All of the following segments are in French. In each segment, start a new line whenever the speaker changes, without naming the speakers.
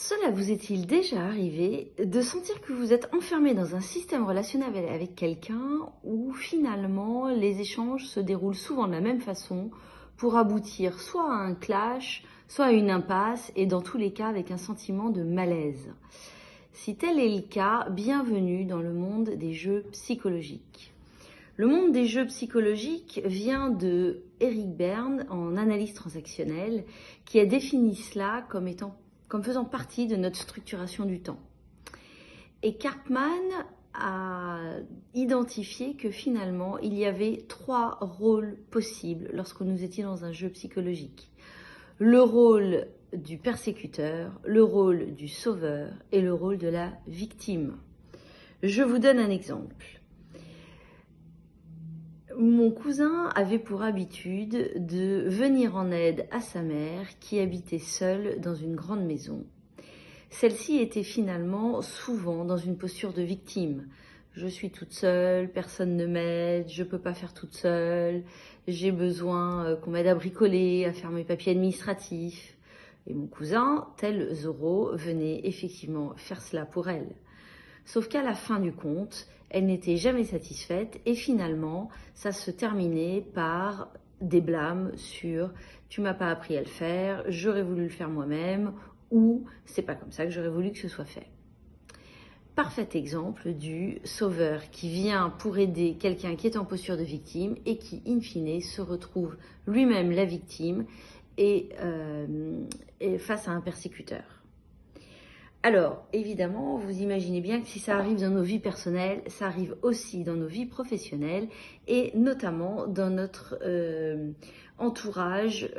Cela vous est-il déjà arrivé de sentir que vous êtes enfermé dans un système relationnel avec quelqu'un où finalement les échanges se déroulent souvent de la même façon pour aboutir soit à un clash, soit à une impasse et dans tous les cas avec un sentiment de malaise? Si tel est le cas, bienvenue dans le monde des jeux psychologiques. Le monde des jeux psychologiques vient de Eric Berne en analyse transactionnelle qui a défini cela comme faisant partie de notre structuration du temps. Et Karpman a identifié que finalement, il y avait 3 rôles possibles lorsque nous étions dans un jeu psychologique. Le rôle du persécuteur, le rôle du sauveur et le rôle de la victime. Je vous donne un exemple. Mon cousin avait pour habitude de venir en aide à sa mère qui habitait seule dans une grande maison. Celle-ci était finalement souvent dans une posture de victime. Je suis toute seule, personne ne m'aide, je ne peux pas faire toute seule, j'ai besoin qu'on m'aide à bricoler, à faire mes papiers administratifs. Et mon cousin, tel Zorro, venait effectivement faire cela pour elle. Sauf qu'à la fin du compte, elle n'était jamais satisfaite et finalement, ça se terminait par des blâmes sur « tu m'as pas appris à le faire, j'aurais voulu le faire moi-même » ou « c'est pas comme ça que j'aurais voulu que ce soit fait ». Parfait exemple du sauveur qui vient pour aider quelqu'un qui est en posture de victime et qui, in fine, se retrouve lui-même la victime et face à un persécuteur. Alors, évidemment, vous imaginez bien que si ça arrive dans nos vies personnelles, ça arrive aussi dans nos vies professionnelles et notamment dans notre entourage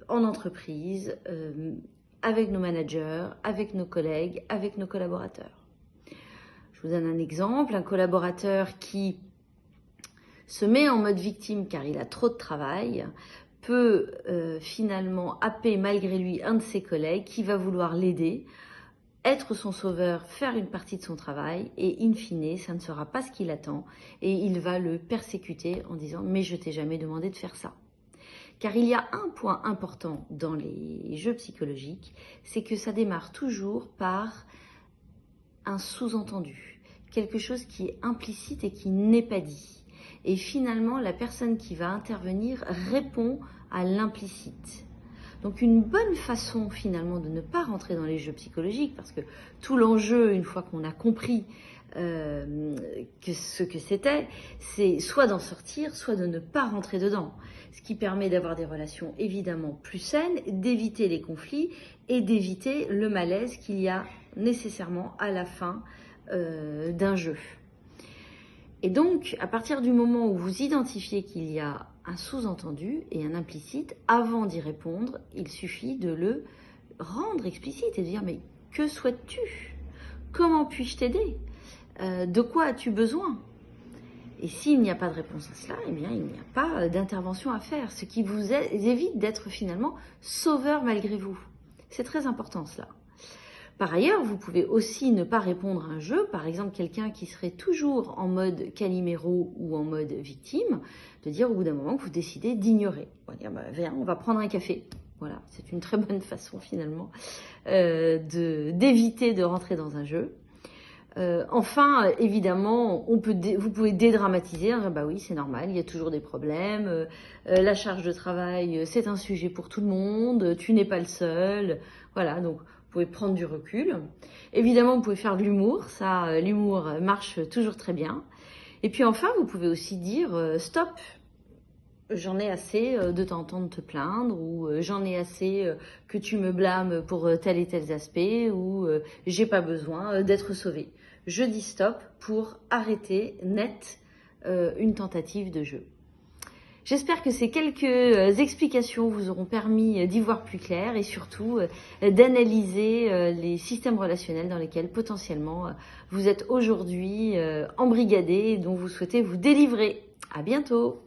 en entreprise, avec nos managers, avec nos collègues, avec nos collaborateurs. Je vous donne un exemple, un collaborateur qui se met en mode victime car il a trop de travail, peut finalement happer malgré lui un de ses collègues qui va vouloir l'aider, être son sauveur, faire une partie de son travail et in fine, ça ne sera pas ce qu'il attend et il va le persécuter en disant « mais je t'ai jamais demandé de faire ça ». Car il y a un point important dans les jeux psychologiques, c'est que ça démarre toujours par un sous-entendu, quelque chose qui est implicite et qui n'est pas dit. Et finalement, la personne qui va intervenir répond à l'implicite. Donc une bonne façon finalement de ne pas rentrer dans les jeux psychologiques, parce que tout l'enjeu, une fois qu'on a compris ce que c'était, c'est soit d'en sortir, soit de ne pas rentrer dedans. Ce qui permet d'avoir des relations évidemment plus saines, d'éviter les conflits et d'éviter le malaise qu'il y a nécessairement à la fin d'un jeu. Et donc, à partir du moment où vous identifiez qu'il y a un sous-entendu et un implicite, avant d'y répondre, il suffit de le rendre explicite et de dire « mais que souhaites-tu? Comment puis-je t'aider? De quoi as-tu besoin ?» Et s'il n'y a pas de réponse à cela, eh bien, il n'y a pas d'intervention à faire, ce qui vous évite d'être finalement sauveur malgré vous. C'est très important cela. Par ailleurs, vous pouvez aussi ne pas répondre à un jeu, par exemple quelqu'un qui serait toujours en mode Calimero ou en mode victime, de dire au bout d'un moment que vous décidez d'ignorer. On va dire, bah, viens, on va prendre un café. Voilà, c'est une très bonne façon finalement d'éviter de rentrer dans un jeu. Enfin, évidemment, vous pouvez dédramatiser, hein, bah oui, c'est normal, il y a toujours des problèmes, la charge de travail, c'est un sujet pour tout le monde, tu n'es pas le seul, voilà, donc vous pouvez prendre du recul. Évidemment, vous pouvez faire de l'humour, ça, l'humour marche toujours très bien. Et puis enfin, vous pouvez aussi dire stop, j'en ai assez de t'entendre te plaindre, ou j'en ai assez que tu me blâmes pour tel et tel aspect, ou j'ai pas besoin d'être sauvé. Je dis stop pour arrêter net une tentative de jeu. J'espère que ces quelques explications vous auront permis d'y voir plus clair et surtout d'analyser les systèmes relationnels dans lesquels potentiellement vous êtes aujourd'hui embrigadés et dont vous souhaitez vous délivrer. À bientôt!